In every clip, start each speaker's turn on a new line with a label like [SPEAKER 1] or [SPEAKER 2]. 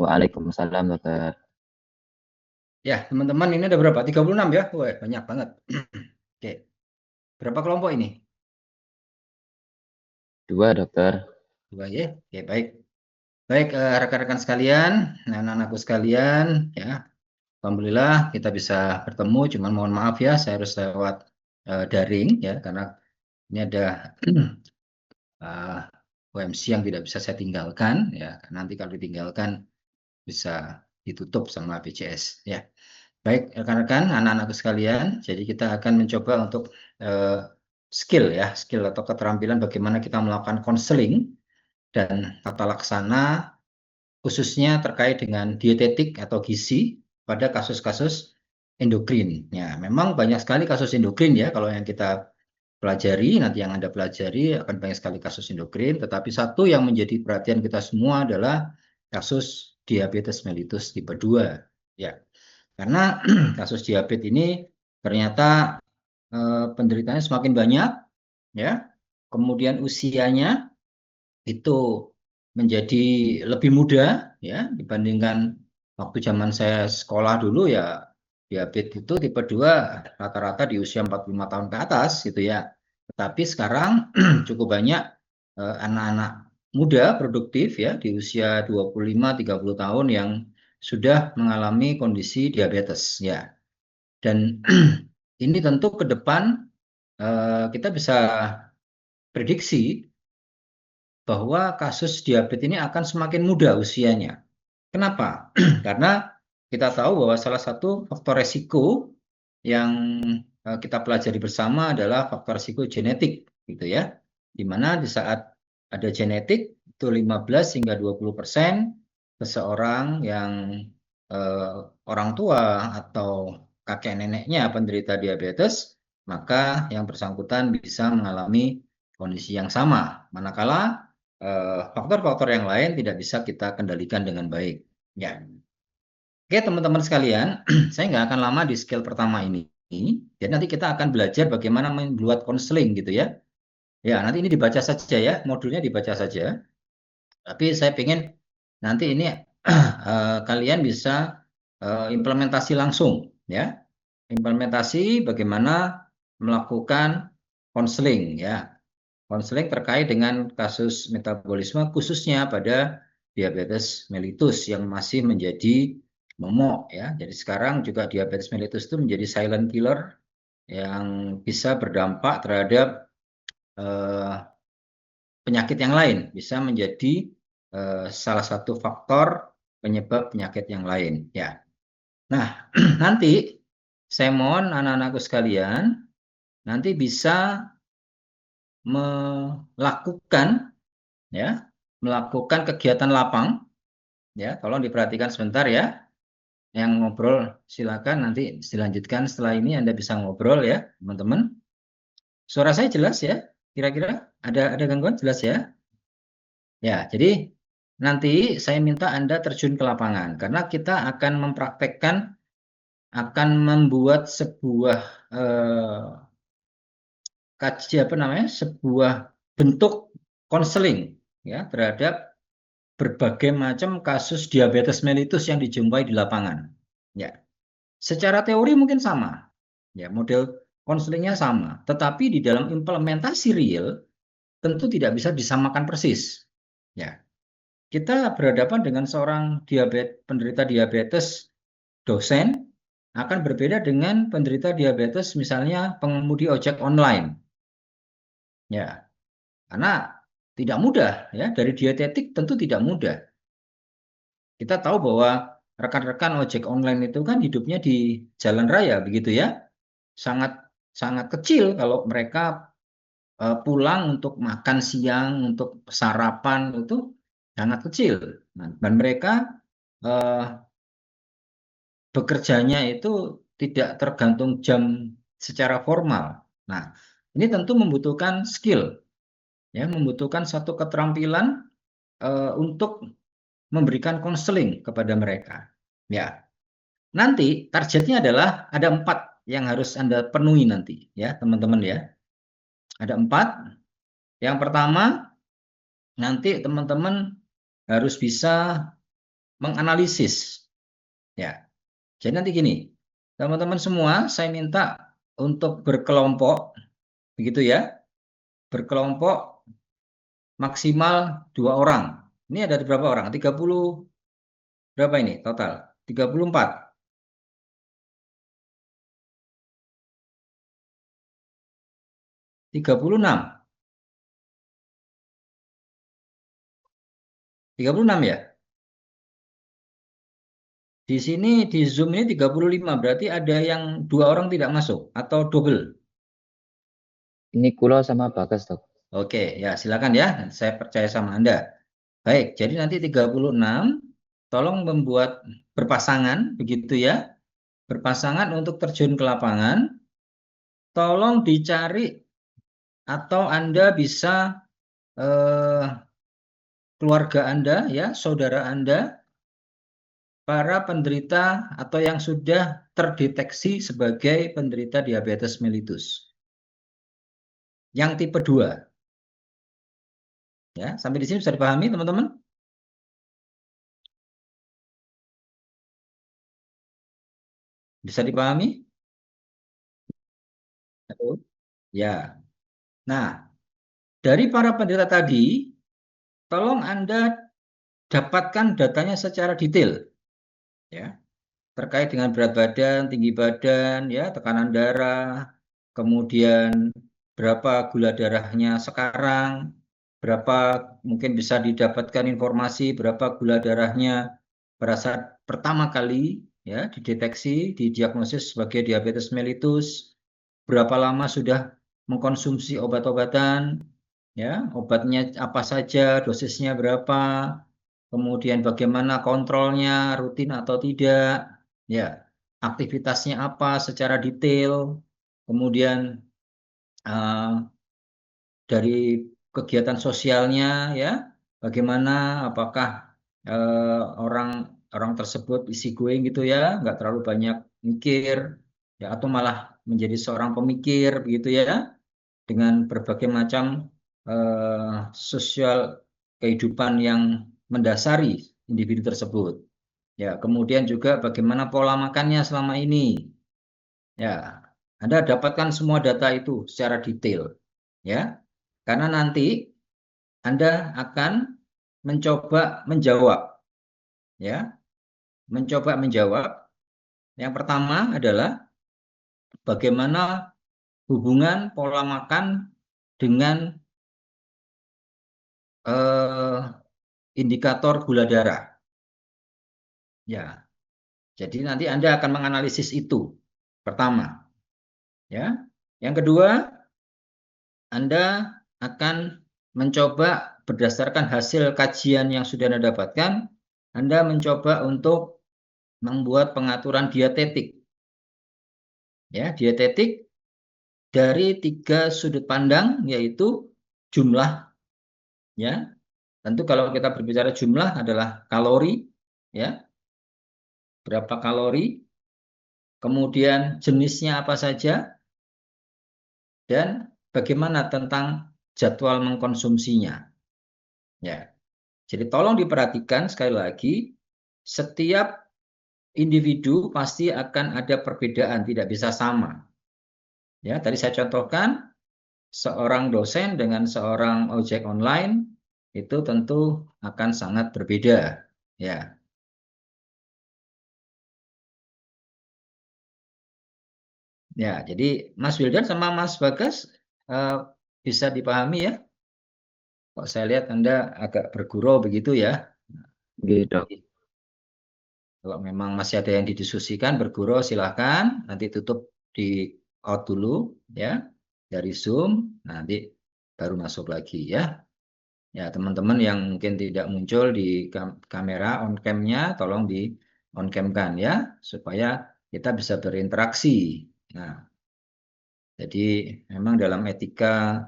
[SPEAKER 1] Waalaikumsalam, dokter.
[SPEAKER 2] Ya, teman-teman ini ada berapa? 36 ya? Wah, banyak banget. Oke, berapa kelompok ini?
[SPEAKER 1] Dua, dokter.
[SPEAKER 2] Dua ya? Oke, baik. Baik, rekan-rekan sekalian, anak-anakku sekalian, ya, alhamdulillah kita bisa bertemu. Cuman mohon maaf ya, saya harus lewat daring ya, karena ini ada eh, OMC yang tidak bisa saya tinggalkan ya. Nanti kalau ditinggalkan bisa ditutup sama BCS ya. Baik, rekan-rekan, anak-anakku sekalian, jadi kita akan mencoba untuk eh, skill atau keterampilan bagaimana kita melakukan konseling dan tata laksana khususnya terkait dengan dietetik atau gizi pada kasus-kasus endokrin. Ya, memang banyak sekali kasus endokrin ya kalau yang kita pelajari, nanti yang Anda pelajari akan banyak sekali kasus endokrin, tetapi satu yang menjadi perhatian kita semua adalah kasus diabetes mellitus tipe 2. Ya, karena kasus diabetes ini ternyata penderitanya semakin banyak, ya. Kemudian usianya itu menjadi lebih muda, ya, dibandingkan waktu zaman saya sekolah dulu ya. Diabetes itu tipe 2 rata-rata di usia 45 tahun ke atas gitu ya. Tetapi sekarang cukup banyak anak-anak muda produktif ya di usia 25-30 tahun yang sudah mengalami kondisi diabetes ya. Dan ini tentu ke depan kita bisa prediksi bahwa kasus diabetes ini akan semakin muda usianya. Kenapa? Karena kita tahu bahwa salah satu faktor resiko yang kita pelajari bersama adalah faktor risiko genetik, gitu ya. Di mana di saat ada genetik itu 15 hingga 20% seseorang yang orang tua atau kakek neneknya penderita diabetes, maka yang bersangkutan bisa mengalami kondisi yang sama. Manakala faktor-faktor yang lain tidak bisa kita kendalikan dengan baik. Ya. Oke, teman-teman sekalian, saya nggak akan lama di skill pertama ini. Jadi nanti kita akan belajar bagaimana membuat konseling gitu ya. Ya, nanti ini dibaca saja ya, modulnya dibaca saja. Tapi saya ingin nanti ini kalian bisa implementasi langsung ya. Implementasi bagaimana melakukan konseling ya. Konseling terkait dengan kasus metabolisme khususnya pada diabetes mellitus yang masih menjadi momok ya. Jadi sekarang juga diabetes mellitus itu menjadi silent killer yang bisa berdampak terhadap eh, penyakit yang lain, bisa menjadi salah satu faktor penyebab penyakit yang lain ya. Nah, nanti saya mohon anak-anakku sekalian nanti bisa melakukan ya, melakukan kegiatan lapang ya. Tolong diperhatikan sebentar ya. Yang ngobrol silakan nanti dilanjutkan setelah ini Anda bisa ngobrol ya, teman-teman. Suara saya jelas ya? Kira-kira ada gangguan jelas ya? Ya, jadi nanti saya minta Anda terjun ke lapangan karena kita akan mempraktekkan akan membuat sebuah sebuah bentuk konseling ya terhadap berbagai macam kasus diabetes mellitus yang dijumpai di lapangan. Ya, secara teori mungkin sama, ya model konselingnya sama, tetapi di dalam implementasi real tentu tidak bisa disamakan persis. Ya, kita berhadapan dengan seorang penderita diabetes dosen akan berbeda dengan penderita diabetes misalnya pengemudi ojek online. Ya, karena tidak mudah ya dari dietetik tentu tidak mudah. Kita tahu bahwa rekan-rekan ojek online itu kan hidupnya di jalan raya begitu ya. Sangat sangat kecil kalau mereka pulang untuk makan siang, untuk sarapan itu sangat kecil. Nah, dan mereka bekerjanya itu tidak tergantung jam secara formal. Nah, ini tentu membutuhkan skill, ya, membutuhkan satu keterampilan untuk memberikan konseling kepada mereka. Ya, nanti targetnya adalah ada 4 yang harus Anda penuhi nanti, ya teman-teman ya. Ada 4. Yang pertama, nanti teman-teman harus bisa menganalisis. Ya, jadi nanti gini, teman-teman semua, saya minta untuk berkelompok, begitu ya, berkelompok maksimal 2 orang. Ini ada berapa orang? 30, berapa ini total? 34. 36. 36 ya? Di sini di Zoom ini 35, berarti ada yang 2 orang tidak masuk atau double.
[SPEAKER 1] Ini Kulo sama Bagas, Dok.
[SPEAKER 2] Oke, ya silakan ya. Saya percaya sama Anda. Baik, jadi nanti 36 tolong membuat berpasangan begitu ya. Berpasangan untuk terjun ke lapangan. Tolong dicari atau Anda bisa keluarga Anda ya, saudara Anda, para penderita atau yang sudah terdeteksi sebagai penderita diabetes mellitus. Yang tipe 2. Ya, sampai di sini bisa dipahami teman-teman? Bisa dipahami? Halo? Ya. Nah, dari para penderita tadi, tolong Anda dapatkan datanya secara detail. Ya, terkait dengan berat badan, tinggi badan, ya, tekanan darah, kemudian berapa gula darahnya sekarang, berapa mungkin bisa didapatkan informasi berapa gula darahnya pada saat pertama kali ya dideteksi, didiagnosis sebagai diabetes mellitus, berapa lama sudah mengkonsumsi obat-obatan, ya, obatnya apa saja, dosisnya berapa, kemudian bagaimana kontrolnya, rutin atau tidak, ya, aktivitasnya apa secara detail, kemudian dari kegiatan sosialnya, ya, bagaimana, apakah orang orang tersebut easy going gitu ya, nggak terlalu banyak mikir, ya, atau malah menjadi seorang pemikir begitu ya, dengan berbagai macam sosial kehidupan yang mendasari individu tersebut. Ya, kemudian juga bagaimana pola makannya selama ini. Ya, Anda dapatkan semua data itu secara detail. Ya, karena nanti Anda akan mencoba menjawab. Ya, mencoba menjawab. Yang pertama adalah bagaimana hubungan pola makan dengan indikator gula darah. Ya, jadi nanti Anda akan menganalisis itu. Pertama, ya. Yang kedua, Anda akan mencoba berdasarkan hasil kajian yang sudah Anda dapatkan, Anda mencoba untuk membuat pengaturan dietetik. Ya, dietetik dari 3 sudut pandang, yaitu jumlah, ya. Tentu kalau kita berbicara jumlah adalah kalori, ya. Berapa kalori, kemudian jenisnya apa saja, dan bagaimana tentang jadwal mengkonsumsinya. Ya. Jadi tolong diperhatikan sekali lagi, setiap individu pasti akan ada perbedaan, tidak bisa sama. Ya, tadi saya contohkan seorang dosen dengan seorang ojek online itu tentu akan sangat berbeda. Ya, ya. Jadi Mas Wildan sama Mas Bagas bisa dipahami ya? Kok saya lihat Anda agak bergurau begitu ya?
[SPEAKER 1] Gitu.
[SPEAKER 2] Jadi, kalau memang masih ada yang didiskusikan, bergurau silahkan. Nanti tutup di out dulu ya dari Zoom. Nanti baru masuk lagi ya. Ya, teman-teman yang mungkin tidak muncul di kamera on cam-nya, tolong di on cam-kan ya, supaya kita bisa berinteraksi. Nah, jadi memang dalam etika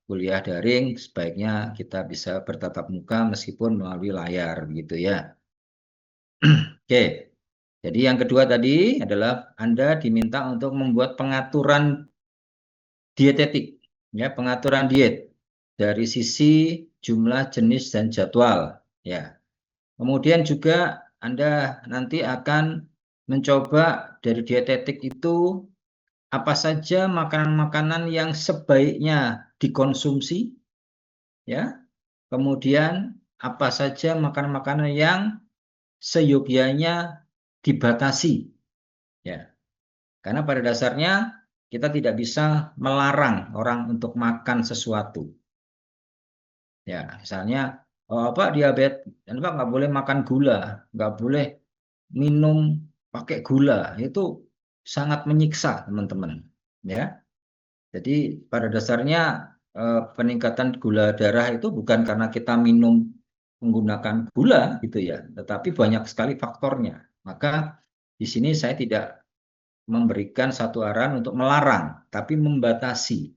[SPEAKER 2] kuliah daring sebaiknya kita bisa bertatap muka meskipun melalui layar, gitu ya. Oke, jadi yang kedua tadi adalah Anda diminta untuk membuat pengaturan dietetik, ya, pengaturan diet dari sisi jumlah, jenis, dan jadwal, ya. Kemudian juga Anda nanti akan mencoba dari dietetik itu apa saja makanan-makanan yang sebaiknya dikonsumsi, ya. Kemudian apa saja makanan-makanan yang seyogyanya dibatasi, ya. Karena pada dasarnya kita tidak bisa melarang orang untuk makan sesuatu. Ya, misalnya diabetes, Pak nggak boleh makan gula, nggak boleh minum pakai gula, itu sangat menyiksa teman-teman. Ya, jadi pada dasarnya peningkatan gula darah itu bukan karena kita minum menggunakan gula gitu ya, tetapi banyak sekali faktornya. Maka di sini saya tidak memberikan satu arahan untuk melarang, tapi membatasi.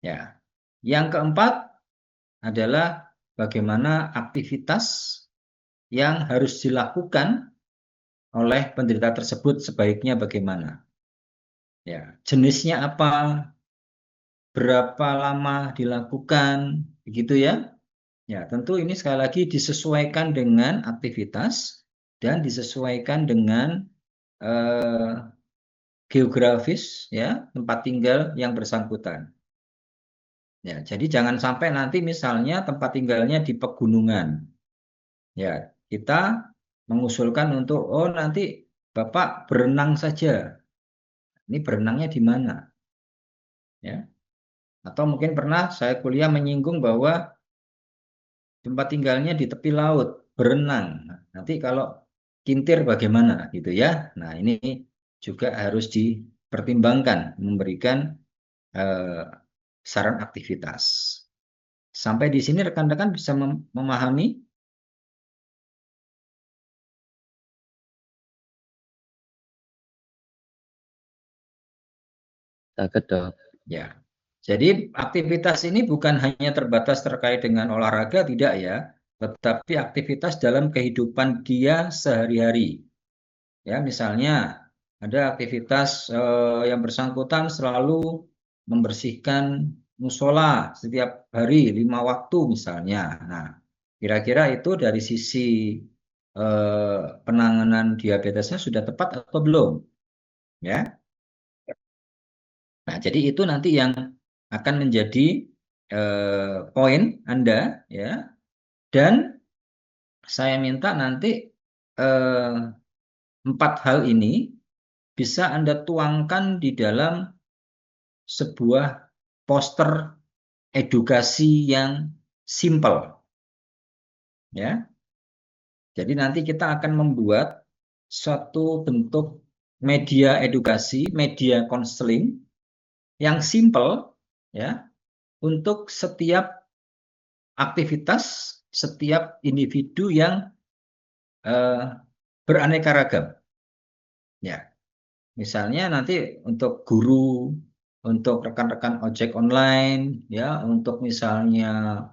[SPEAKER 2] Ya, yang keempat adalah bagaimana aktivitas yang harus dilakukan oleh penderita tersebut sebaiknya bagaimana. Ya, jenisnya apa, berapa lama dilakukan, begitu ya. Ya, tentu ini sekali lagi disesuaikan dengan aktivitas dan disesuaikan dengan geografis ya, tempat tinggal yang bersangkutan. Ya, jadi jangan sampai nanti misalnya tempat tinggalnya di pegunungan. Ya, kita mengusulkan untuk nanti Bapak berenang saja. Ini berenangnya di mana? Ya. Atau mungkin pernah saya kuliah menyinggung bahwa tempat tinggalnya di tepi laut, berenang. Nah, nanti kalau kintir bagaimana gitu ya. Nah, ini juga harus dipertimbangkan memberikan saran aktivitas. Sampai di sini rekan-rekan bisa memahami?
[SPEAKER 1] Sakit, Dok.
[SPEAKER 2] Ya. Jadi aktivitas ini bukan hanya terbatas terkait dengan olahraga, tidak ya, tetapi aktivitas dalam kehidupan dia sehari-hari. Ya, misalnya ada aktivitas yang bersangkutan selalu membersihkan musola setiap hari 5 waktu misalnya. Nah, kira-kira itu dari sisi penanganan diabetesnya sudah tepat atau belum? Ya. Nah, jadi itu nanti yang akan menjadi poin Anda ya. Dan saya minta nanti 4 hal ini bisa Anda tuangkan di dalam sebuah poster edukasi yang simple ya. Jadi nanti kita akan membuat suatu bentuk media edukasi, media konseling yang simple ya untuk setiap aktivitas, setiap individu yang beraneka ragam. Ya, misalnya nanti untuk guru, untuk rekan-rekan ojek online, ya, untuk misalnya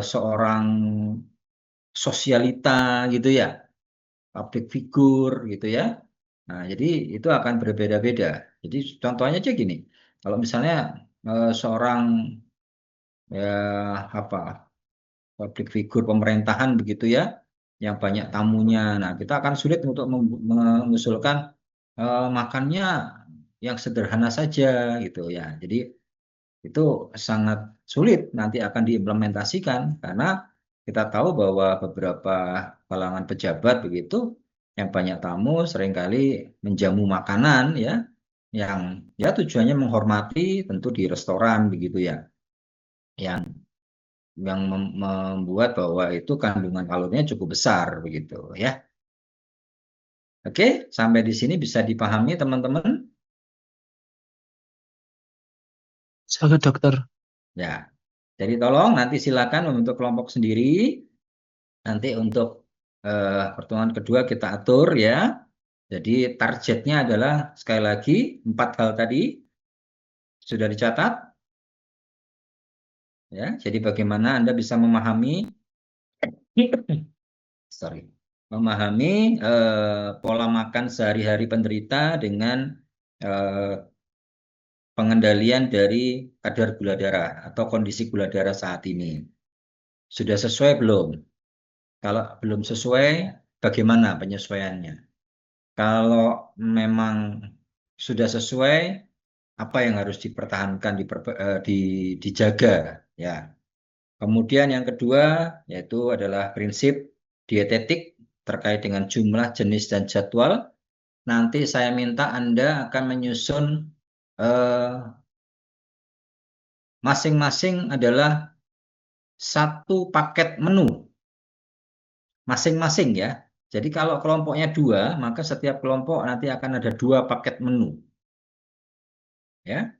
[SPEAKER 2] seorang sosialita gitu ya, public figure gitu ya. Nah, jadi itu akan berbeda-beda. Jadi contohnya aja gini, kalau misalnya seorang ya apa public figure pemerintahan begitu ya, yang banyak tamunya. Nah, kita akan sulit untuk mengusulkan makannya yang sederhana saja gitu ya. Jadi itu sangat sulit nanti akan diimplementasikan karena kita tahu bahwa beberapa kalangan pejabat begitu yang banyak tamu seringkali menjamu makanan ya yang ya tujuannya menghormati tentu di restoran begitu ya yang membuat bahwa itu kandungan kalorinya cukup besar begitu ya. Oke, sampai di sini bisa dipahami teman-teman?
[SPEAKER 3] Sangat dokter.
[SPEAKER 2] Ya. Jadi tolong nanti silakan membentuk kelompok sendiri. Nanti untuk pertemuan kedua kita atur ya. Jadi targetnya adalah sekali lagi 4 hal tadi sudah dicatat. Ya, jadi bagaimana Anda bisa memahami memahami pola makan sehari-hari penderita dengan pengendalian dari kadar gula darah atau kondisi gula darah saat ini. Sudah sesuai belum? Kalau belum sesuai, bagaimana penyesuaiannya? Kalau memang sudah sesuai, apa yang harus dipertahankan, dijaga, ya. Kemudian yang kedua yaitu adalah prinsip dietetik terkait dengan jumlah, jenis, dan jadwal. Nanti saya minta Anda akan menyusun masing-masing adalah satu paket menu masing-masing ya. Jadi kalau kelompoknya 2, maka setiap kelompok nanti akan ada 2 paket menu. Ya.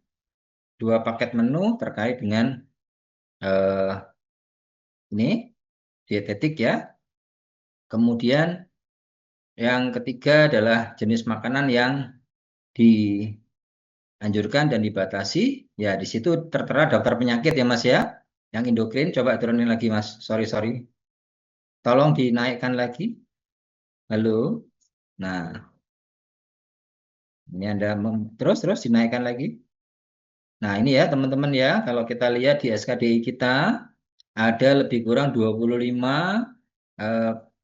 [SPEAKER 2] 2 paket menu terkait dengan ini dietetik ya. Kemudian yang ketiga adalah jenis makanan yang dianjurkan dan dibatasi. Ya, di situ tertera daftar penyakit ya Mas ya. Yang endokrin coba turunin lagi Mas. Sorry. Tolong dinaikkan lagi. Halo. Nah, ini Anda terus dinaikkan lagi. Nah, ini ya teman-teman ya, kalau kita lihat di SKDI kita ada lebih kurang 25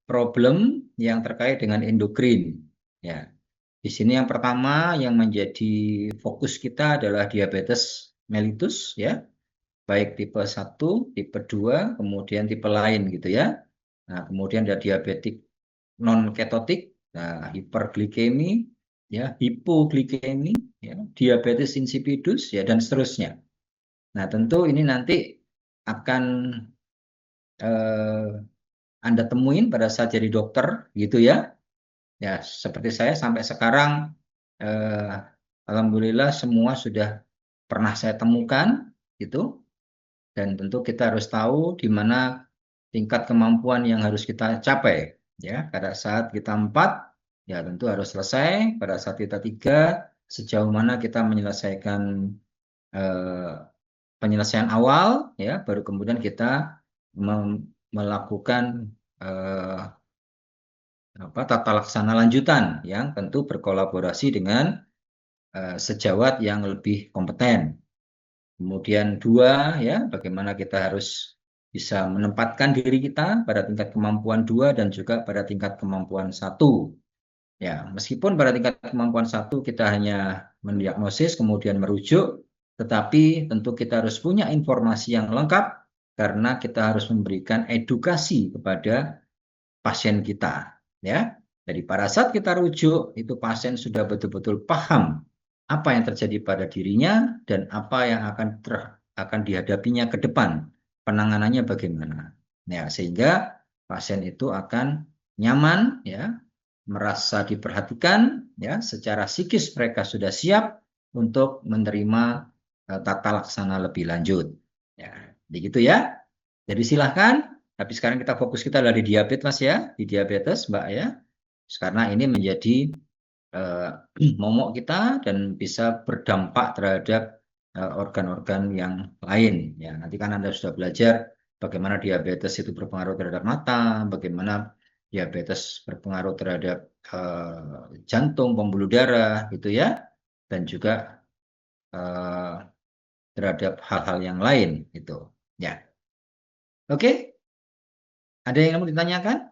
[SPEAKER 2] problem yang terkait dengan endokrin. Ya. Di sini yang pertama yang menjadi fokus kita adalah diabetes mellitus ya. Baik tipe 1, tipe 2, kemudian tipe lain gitu ya. Nah, kemudian ada diabetik non ketotik, nah, hiperglikemi, ya, hipoglikemi, ya, diabetes insipidus, ya, dan seterusnya. Nah, tentu ini nanti akan Anda temuin pada saat jadi dokter, gitu ya. Ya, seperti saya sampai sekarang, alhamdulillah semua sudah pernah saya temukan, gitu. Dan tentu kita harus tahu di mana tingkat kemampuan yang harus kita capai. Ya, pada saat kita 4, ya tentu harus selesai. Pada saat kita 3, sejauh mana kita menyelesaikan penyelesaian awal, ya, baru kemudian kita melakukan tata laksana lanjutan yang tentu berkolaborasi dengan sejawat yang lebih kompeten. Kemudian 2, ya, bagaimana kita harus bisa menempatkan diri kita pada tingkat kemampuan 2 dan juga pada tingkat kemampuan 1. Ya, meskipun pada tingkat kemampuan 1 kita hanya mendiagnosis kemudian merujuk, tetapi tentu kita harus punya informasi yang lengkap karena kita harus memberikan edukasi kepada pasien kita, ya. Jadi pada saat kita rujuk, itu pasien sudah betul-betul paham apa yang terjadi pada dirinya dan apa yang akan dihadapinya ke depan. Penanganannya bagaimana. Ya, sehingga pasien itu akan nyaman, ya, merasa diperhatikan, ya, secara psikis mereka sudah siap untuk menerima tata laksana lebih lanjut. Ya, begitu ya. Jadi silahkan. Tapi sekarang kita fokus kita adalah di diabetes Mas ya, di diabetes Mbak ya. Karena ini menjadi momok kita dan bisa berdampak terhadap organ-organ yang lain. Ya, nanti kan Anda sudah belajar bagaimana diabetes itu berpengaruh terhadap mata, bagaimana diabetes berpengaruh terhadap jantung, pembuluh darah, gitu ya, dan juga terhadap hal-hal yang lain, gitu. Ya, oke. Ada yang mau ditanyakan?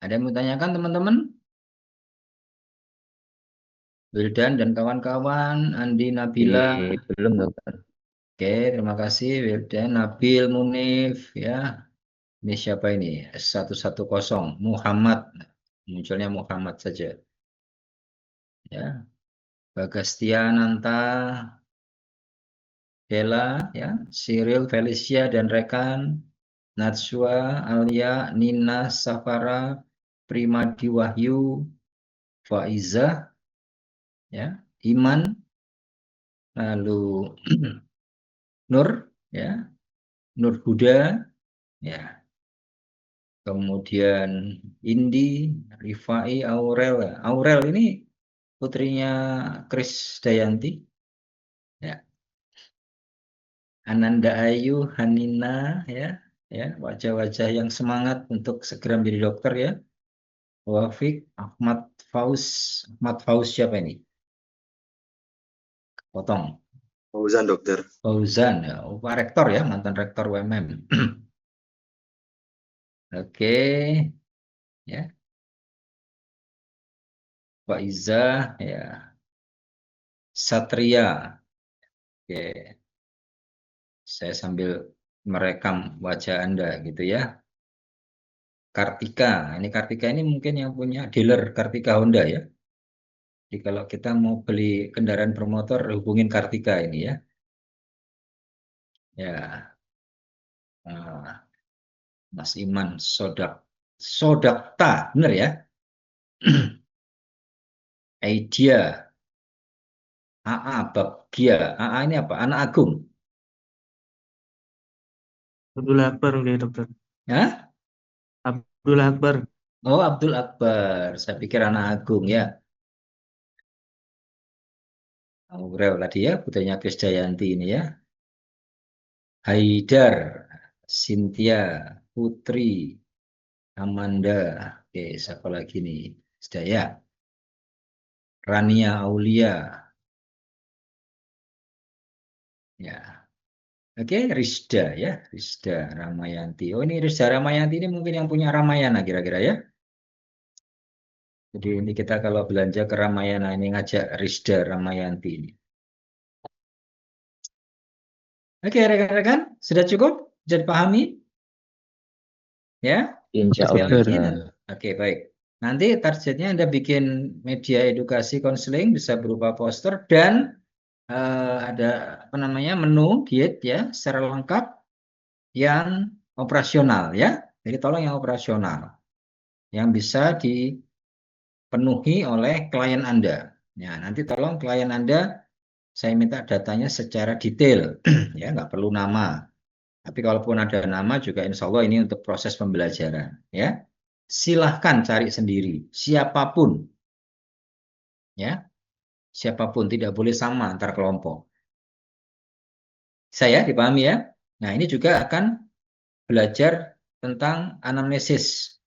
[SPEAKER 2] Ada yang mau ditanyakan teman-teman? Wildan dan kawan-kawan, Andi, Nabila.
[SPEAKER 1] Belum dokter.
[SPEAKER 2] Oke, terima kasih Wildan, Nabil, Munif, ya. Ini siapa ini? S110, Muhammad. Munculnya Muhammad saja. Ya. Bagastiananta, Bella, ya. Cyril, Felicia, dan rekan. Natsua, Alia, Nina, Safara, Primadi Wahyu, Faizah, ya. Iman, lalu Nur, ya. Nur Huda, ya. Kemudian Indi, Rifai, Aurel. Aurel ini putrinya Kris Dayanti. Ya. Ananda Ayu, Hanina, ya, ya, wajah-wajah yang semangat untuk segera menjadi dokter ya. Wafik, Ahmad Fauz siapa ini? Potong.
[SPEAKER 4] Fauzan dokter.
[SPEAKER 2] Fauzan, ya. Oh, Pak Rektor ya, mantan Rektor UMM. Oke, ya. Pak Iza, ya. Satria, oke. Saya sambil merekam wajah Anda gitu ya. Kartika, Kartika ini mungkin yang punya dealer Kartika Honda ya. Jadi kalau kita mau beli kendaraan bermotor, hubungin Kartika ini ya. Ya, nah, Mas Iman Sodakta, benar ya? Aidia, AA, Bagja, AA ini apa? Anak Agung.
[SPEAKER 3] Abdul Akbar nggih, dokter.
[SPEAKER 2] Ya?
[SPEAKER 3] Abdul Akbar.
[SPEAKER 2] Oh, Abdul Akbar. Saya pikir anak Agung ya. Aurel tadi ya, putranya Krisdayanti ini ya. Haidar, Cynthia, Putri, Amanda. Oke, siapa lagi nih? Sudah ya. Rania Aulia. Ya. Oke, Rizda ya. Rizda Ramayanti. Oh, ini Rizda Ramayanti ini mungkin yang punya Ramayana kira-kira ya. Jadi ini kita kalau belanja ke Ramayana ini ngajak Rizda Ramayanti ini. Oke, rekan-rekan, sudah cukup? Sudah dipahami? Ya?
[SPEAKER 1] Insya
[SPEAKER 2] Oke,
[SPEAKER 1] Allah.
[SPEAKER 3] Dokter.
[SPEAKER 2] Oke, baik. Nanti targetnya Anda bikin media edukasi konseling bisa berupa poster dan ada apa namanya menu diet ya secara lengkap yang operasional ya. Jadi tolong yang operasional yang bisa dipenuhi oleh klien Anda. Ya, nanti tolong klien Anda saya minta datanya secara detail ya, nggak perlu nama. Tapi kalaupun ada nama juga insya Allah ini untuk proses pembelajaran ya. Silahkan cari sendiri siapapun ya, siapapun tidak boleh sama antar kelompok. Saya dipahami ya. Nah, ini juga akan belajar tentang anamnesis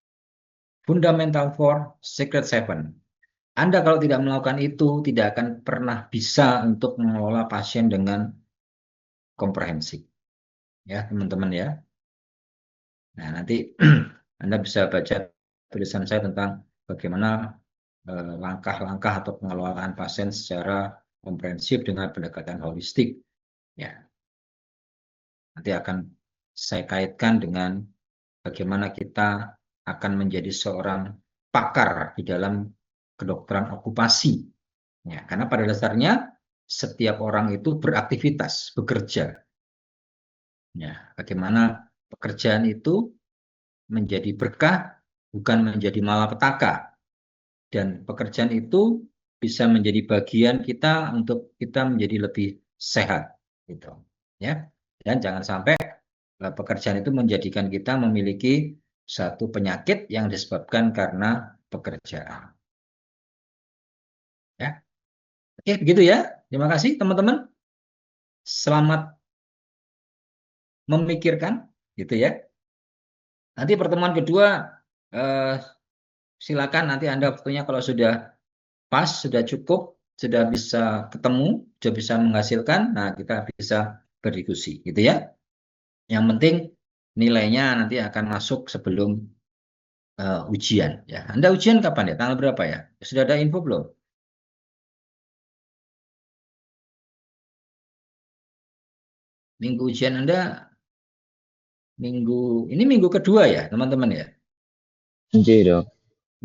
[SPEAKER 2] fundamental for Secret Seven. Anda kalau tidak melakukan itu tidak akan pernah bisa untuk mengelola pasien dengan komprehensif. Ya, teman-teman ya. Nah, nanti Anda bisa baca tulisan saya tentang bagaimana langkah-langkah atau pengelolaan pasien secara komprehensif dengan pendekatan holistik. Ya, nanti akan saya kaitkan dengan bagaimana kita akan menjadi seorang pakar di dalam kedokteran okupasi. Ya, karena pada dasarnya setiap orang itu beraktivitas, bekerja. Ya, bagaimana pekerjaan itu menjadi berkah, bukan menjadi malapetaka. Dan pekerjaan itu bisa menjadi bagian kita untuk kita menjadi lebih sehat. Gitu. Ya. Dan jangan sampai pekerjaan itu menjadikan kita memiliki satu penyakit yang disebabkan karena pekerjaan. Ya. Oke, begitu ya. Terima kasih teman-teman. Selamat memikirkan, gitu ya. Nanti pertemuan kedua, silakan nanti Anda waktunya kalau sudah pas, sudah cukup, sudah bisa ketemu, sudah bisa menghasilkan, nah kita bisa berdiskusi, gitu ya. Yang penting nilainya nanti akan masuk sebelum ujian. Ya, Anda ujian kapan ya? Tanggal berapa ya? Sudah ada info belum? Minggu ujian Anda minggu kedua ya, teman-teman ya.
[SPEAKER 1] Oke, Dok.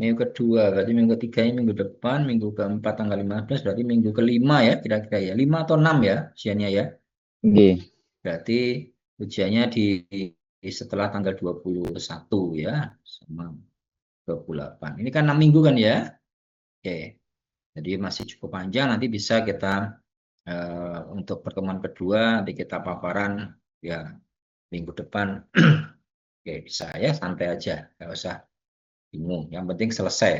[SPEAKER 2] Minggu kedua, berarti minggu ketiganya minggu depan, minggu keempat tanggal 15, berarti minggu kelima ya, kira-kira ya. 5 atau 6 ya ujiannya ya.
[SPEAKER 1] Oke.
[SPEAKER 2] Berarti ujiannya di setelah tanggal 21 ya, sama 28. Ini kan 6 minggu kan ya. Oke. Jadi masih cukup panjang, nanti bisa kita untuk pertemuan kedua, nanti kita paparan ya minggu depan. Oke, bisa ya, santai aja, nggak usah bingung. Yang penting selesai,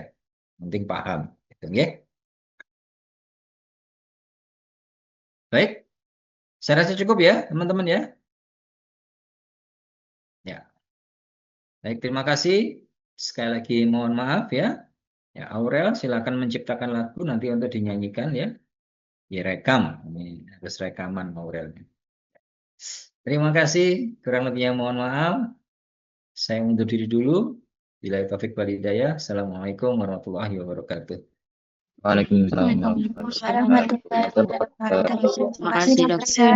[SPEAKER 2] yang penting paham. Gitu, ya. Baik, saya rasa cukup ya, teman-teman ya. Ya, baik, terima kasih. sekali lagi mohon maaf ya. Ya, Aurel silakan menciptakan lagu nanti untuk dinyanyikan ya. Direkam. Ini harus rekaman Aurel. Terima kasih. Kurang lebihnya mohon maaf. Saya undur diri dulu. Bila taufik wal hidayah. Assalamualaikum warahmatullahi wabarakatuh.
[SPEAKER 1] Waalaikumsalam.
[SPEAKER 4] Warahmatullahi wabarakatuh.
[SPEAKER 5] Terima kasih, Dokter.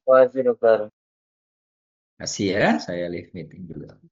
[SPEAKER 1] Terima kasih, dokter.
[SPEAKER 2] Terima kasih ya. Saya live meeting dulu.